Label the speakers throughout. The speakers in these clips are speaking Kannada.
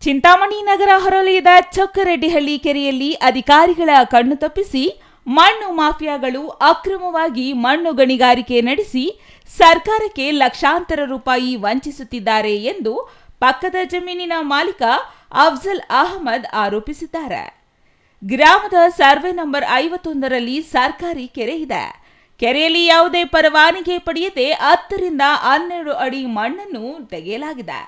Speaker 1: ಚಿಂತಾಮಣಿ ನಗರ ಹೊರವಲಯದ ಚೊಕ್ಕರೆಡ್ಡಿಹಳ್ಳಿ ಕೆರೆಯಲ್ಲಿ ಅಧಿಕಾರಿಗಳ ಕಣ್ಣು ತಪ್ಪಿಸಿ ಮಣ್ಣು ಮಾಫಿಯಾಗಳು ಅಕ್ರಮವಾಗಿ ಮಣ್ಣು ಗಣಿಗಾರಿಕೆ ನಡೆಸಿ ಸರ್ಕಾರಕ್ಕೆ ಲಕ್ಷಾಂತರ ರೂಪಾಯಿ ವಂಚಿಸುತ್ತಿದ್ದಾರೆ ಎಂದು ಪಕ್ಕದ ಜಮೀನಿನ ಮಾಲೀಕ ಅಫ್ಜಲ್ ಅಹಮದ್ ಆರೋಪಿಸಿದ್ದಾರೆ. ಗ್ರಾಮದ ಸರ್ವೆ ನಂಬರ್ 51ರಲ್ಲಿ ಸರ್ಕಾರಿ ಕೆರೆ ಇದೆ. ಕೆರೆಯಲ್ಲಿ ಯಾವುದೇ ಪರವಾನಗಿ ಪಡೆಯದೆ 10 ರಿಂದ 12 ಅಡಿ ಮಣ್ಣನ್ನು ತೆಗೆಯಲಾಗಿದೆ.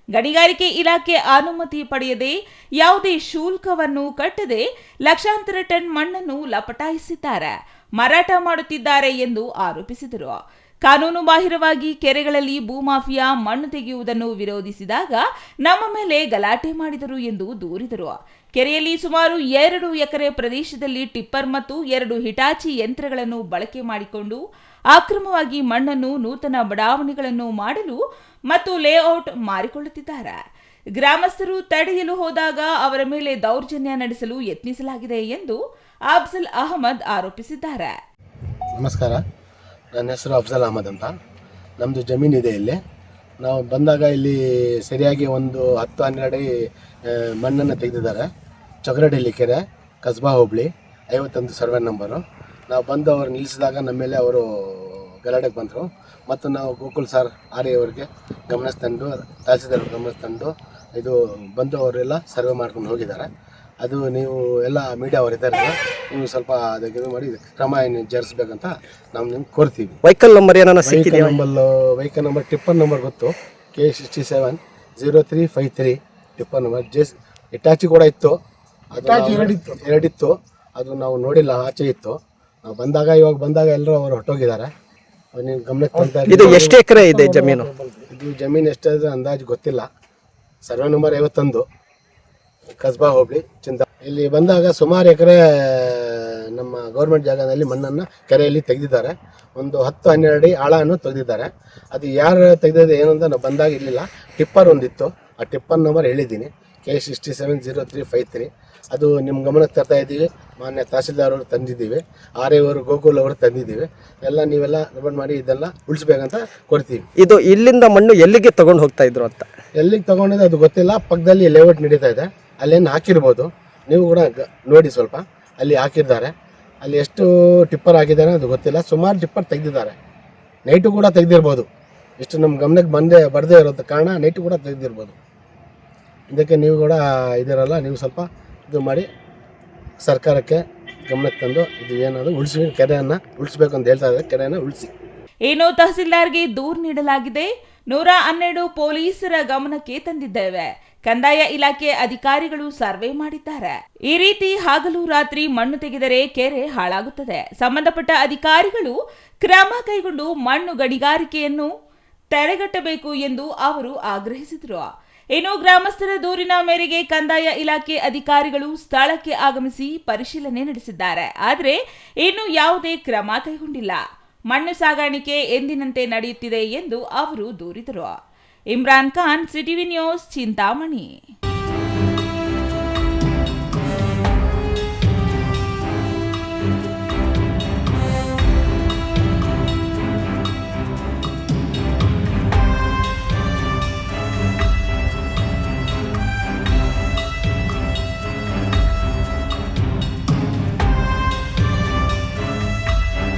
Speaker 1: ಗಣಿಗಾರಿಕೆ ಇಲಾಖೆ ಅನುಮತಿ ಪಡೆಯದೆ ಯಾವುದೇ ಶುಲ್ಕವನ್ನು ಕಟ್ಟದೆ ಲಕ್ಷಾಂತರ ಟನ್ ಮಣ್ಣನ್ನು ಲಪಟಾಯಿಸಿದ್ದಾರೆ, ಮಾರಾಟ ಮಾಡುತ್ತಿದ್ದಾರೆ ಎಂದು ಆರೋಪಿಸಿದರು. ಕಾನೂನು ಬಾಹಿರವಾಗಿ ಕೆರೆಗಳಲ್ಲಿ ಭೂಮಾಫಿಯಾ ಮಣ್ಣು ತೆಗೆಯುವುದನ್ನು ವಿರೋಧಿಸಿದಾಗ ನಮ್ಮ ಮೇಲೆ ಗಲಾಟೆ ಮಾಡಿದರು ಎಂದು ದೂರಿದರು. ಕೆರೆಯಲ್ಲಿ ಸುಮಾರು 2 ಎಕರೆ ಪ್ರದೇಶದಲ್ಲಿ ಟಿಪ್ಪರ್ ಮತ್ತು 2 ಹಿಟಾಚಿ ಯಂತ್ರಗಳನ್ನು ಬಳಕೆ ಮಾಡಿಕೊಂಡು ಅಕ್ರಮವಾಗಿ ಮಣ್ಣನ್ನು ನೂತನ ಬಡಾವಣೆಗಳನ್ನು ಮಾಡಲು ಮತ್ತು ಲೇಔಟ್ ಮಾರಿಕೊಳ್ಳುತ್ತಿದ್ದಾರೆ. ಗ್ರಾಮಸ್ಥರು ತಡೆಯಲು ಹೋದಾಗ ಅವರ ಮೇಲೆ ದೌರ್ಜನ್ಯ ನಡೆಸಲು ಯತ್ನಿಸಲಾಗಿದೆ ಎಂದು ಅಫ್ಜಲ್ ಅಹಮದ್ ಆರೋಪಿಸಿದ್ದಾರೆ.
Speaker 2: ನಮಸ್ಕಾರ, ನನ್ನ ಹೆಸರು ಅಫ್ಜಲ್ ಅಹಮದ್ ಅಂತ. ನಮ್ಮದು ಜಮೀನಿದೆ. ಇಲ್ಲಿ ನಾವು ಬಂದಾಗ ಇಲ್ಲಿ ಸರಿಯಾಗಿ ಒಂದು 10-12 ಮಣ್ಣನ್ನು ತೆಗೆದಿದ್ದಾರೆ. ಚೊಕ್ಕರೆಡ್ಡಿಹಳ್ಳಿ ಕೆರೆ, ಕಸ್ಬಾ ಹೋಬಳಿ, 51 ಸರ್ವೆ ನಂಬರು. ನಾವು ಬಂದು ಅವ್ರು ನಿಲ್ಲಿಸಿದಾಗ ನಮ್ಮ ಮೇಲೆ ಅವರು ಗಲಾಟೆಗೆ ಬಂದರು. ಮತ್ತು ನಾವು ಗೋಕುಲ್ ಸರ್ ಆರ್ ಅವರಿಗೆ ಗಮನಿಸ್ತಂಡು, ತಹಸೀಲ್ದಾರ್ ಗಮನಿಸ್ತಂಡು ಇದು ಬಂದು ಅವರೆಲ್ಲ ಸರ್ವೆ ಮಾಡ್ಕೊಂಡು ಹೋಗಿದ್ದಾರೆ. ಅದು ನೀವು ಎಲ್ಲ ಮೀಡಿಯಾ ಅವರು ಇದ್ದಾರೆ, ನೀವು ಸ್ವಲ್ಪ ಅದಕ್ಕೆ ಇದು ಮಾಡಿ ಕ್ರಮ ಜರುಗಿಸ್ಬೇಕಂತ ನಾವು ನಿಮ್ಗೆ ಕೋರ್ತೀವಿ.
Speaker 3: Vehicle number
Speaker 2: vehicle number tipper number ಗೊತ್ತು, K67 0353 ಟಿಪ್ಪರ್ ನಂಬರ್. ಇಟಾಚಿ ಕೂಡ ಇತ್ತು, ಅದು ಎರಡಿತ್ತು, ಅದು ನಾವು ನೋಡಿಲ್ಲ, ಆಚೆ ಇತ್ತು. ನಾವು ಇವಾಗ ಬಂದಾಗ ಎಲ್ಲರೂ ಅವರು ಹೊಟ್ಟೋಗಿದ್ದಾರೆ. ನೀವು ಗಮನಕ್ಕೆ
Speaker 3: ಇದು ಎಷ್ಟು ಎಕರೆ ಇದೆ ಜಮೀನು?
Speaker 2: ಇದು ಜಮೀನು ಎಷ್ಟಿದೆ ಅಂದಾಜು ಗೊತ್ತಿಲ್ಲ. ಸರ್ವೆ ನಂಬರ್ 51, ಕಸ್ಬಾ ಹೋಬಳಿ, ಚಿಂತಾ. ಇಲ್ಲಿ ಬಂದಾಗ ಸುಮಾರು ಎಕರೆ ನಮ್ಮ ಗೌರ್ಮೆಂಟ್ ಜಾಗದಲ್ಲಿ ಮಣ್ಣನ್ನು ಕೆರೆಯಲ್ಲಿ ತೆಗೆದಿದ್ದಾರೆ. ಒಂದು 10-12 ಅಡಿ ಆಳವನ್ನು ತೆಗೆದಿದ್ದಾರೆ. ಅದು ಯಾರು ತೆಗೆದಿದೆ ಏನು ಅಂತ ನಾವು ಬಂದಾಗ ಇರಲಿಲ್ಲ. ಟಿಪ್ಪರ್ ಒಂದಿತ್ತು, ಆ ಟಿಪ್ಪರ್ ನಂಬರ್ ಹೇಳಿದ್ದೀನಿ, K67 0353. ಅದು ನಿಮ್ಮ ಗಮನಕ್ಕೆ ತರ್ತಾ ಇದ್ದೀವಿ. ಮಾನ್ಯ ತಹಸೀಲ್ದಾರ್ ಅವರು ತಂದಿದ್ದೀವಿ, ಆರ್ ಅವರು ಗೋಕುಲ್ ಅವರು ತಂದಿದ್ದೀವಿ. ಎಲ್ಲ ನೀವೆಲ್ಲ ರಿಪೋರ್ಟ್ ಮಾಡಿ ಇದೆಲ್ಲ ಉಳಿಸ್ಬೇಕಂತ ಕೊಡ್ತೀವಿ.
Speaker 3: ಇದು ಇಲ್ಲಿಂದ ಮಣ್ಣು ಎಲ್ಲಿಗೆ ತಗೊಂಡು ಹೋಗ್ತಾ ಇದ್ರು ಅಂತ?
Speaker 2: ಎಲ್ಲಿಗೆ ತಗೊಂಡಿದೆ ಅದು ಗೊತ್ತಿಲ್ಲ. ಪಕ್ಕದಲ್ಲಿ ಲೇಔಟ್ ನಡೀತಾ ಇದೆ, ಅಲ್ಲೇನು ಹಾಕಿರ್ಬೋದು. ನೀವು ಕೂಡ ನೋಡಿ, ಸ್ವಲ್ಪ ಅಲ್ಲಿ ಹಾಕಿದ್ದಾರೆ. ಅಲ್ಲಿ ಎಷ್ಟು ಟಿಪ್ಪರ್ ಹಾಕಿದ್ದಾರೆ ಅದು ಗೊತ್ತಿಲ್ಲ. ಸುಮಾರು ಟಿಪ್ಪರ್ ತೆಗೆದಿದ್ದಾರೆ. ನೈಟು ಕೂಡ ತೆಗೆದಿರ್ಬೋದು. ಇಷ್ಟು ನಮ್ಮ ಗಮನಕ್ಕೆ ಬರದೇ ಇರೋದು ಕಾರಣ ನೈಟು ಕೂಡ ತೆಗೆದಿರ್ಬೋದು. ಇದಕ್ಕೆ ನೀವು ಕೂಡ ಇದಿರಲ್ಲ, ನೀವು ಸ್ವಲ್ಪ ಇದು ಮಾಡಿ ಸರ್ಕಾರಕ್ಕೆ ಗಮನಕ್ಕೆ ತಂದು ಇದು ಏನಾದರೂ ಉಳಿಸಿ, ಕೆರೆಯನ್ನು ಉಳಿಸ್ಬೇಕು ಅಂತ ಹೇಳ್ತಾ ಇದ್ದಾರೆ. ಕೆರೆಯನ್ನು ಉಳಿಸಿ.
Speaker 1: ಏನೋ ತಹಸೀಲ್ದಾರ್ಗೆ ದೂರು ನೀಡಲಾಗಿದೆ. 112 ಪೊಲೀಸರ ಗಮನಕ್ಕೆ ತಂದಿದ್ದೇವೆ. ಕಂದಾಯ ಇಲಾಖೆ ಅಧಿಕಾರಿಗಳು ಸರ್ವೆ ಮಾಡಿದ್ದಾರೆ. ಈ ರೀತಿ ಹಗಲು ರಾತ್ರಿ ಮಣ್ಣು ತೆಗೆದರೆ ಕೆರೆ ಹಾಳಾಗುತ್ತದೆ. ಸಂಬಂಧಪಟ್ಟ ಅಧಿಕಾರಿಗಳು ಕ್ರಮ ಕೈಗೊಂಡು ಮಣ್ಣು ಗಣಿಗಾರಿಕೆಯನ್ನು ತಡೆಗಟ್ಟಬೇಕು ಎಂದು ಅವರು ಆಗ್ರಹಿಸಿದರು. ಇನ್ನು ಗ್ರಾಮಸ್ಥರ ದೂರಿನ ಮೇರೆಗೆ ಕಂದಾಯ ಇಲಾಖೆ ಅಧಿಕಾರಿಗಳು ಸ್ಥಳಕ್ಕೆ ಆಗಮಿಸಿ ಪರಿಶೀಲನೆ ನಡೆಸಿದ್ದಾರೆ. ಆದರೆ ಇನ್ನೂ ಯಾವುದೇ ಕ್ರಮ ಕೈಗೊಂಡಿಲ್ಲ. ಮಣ್ಣು ಸಾಗಾಣಿಕೆ ಎಂದಿನಂತೆ ನಡೆಯುತ್ತಿದೆ ಎಂದು ಅವರು ದೂರಿದರು. Imran Khan, CTV news, Chintamani.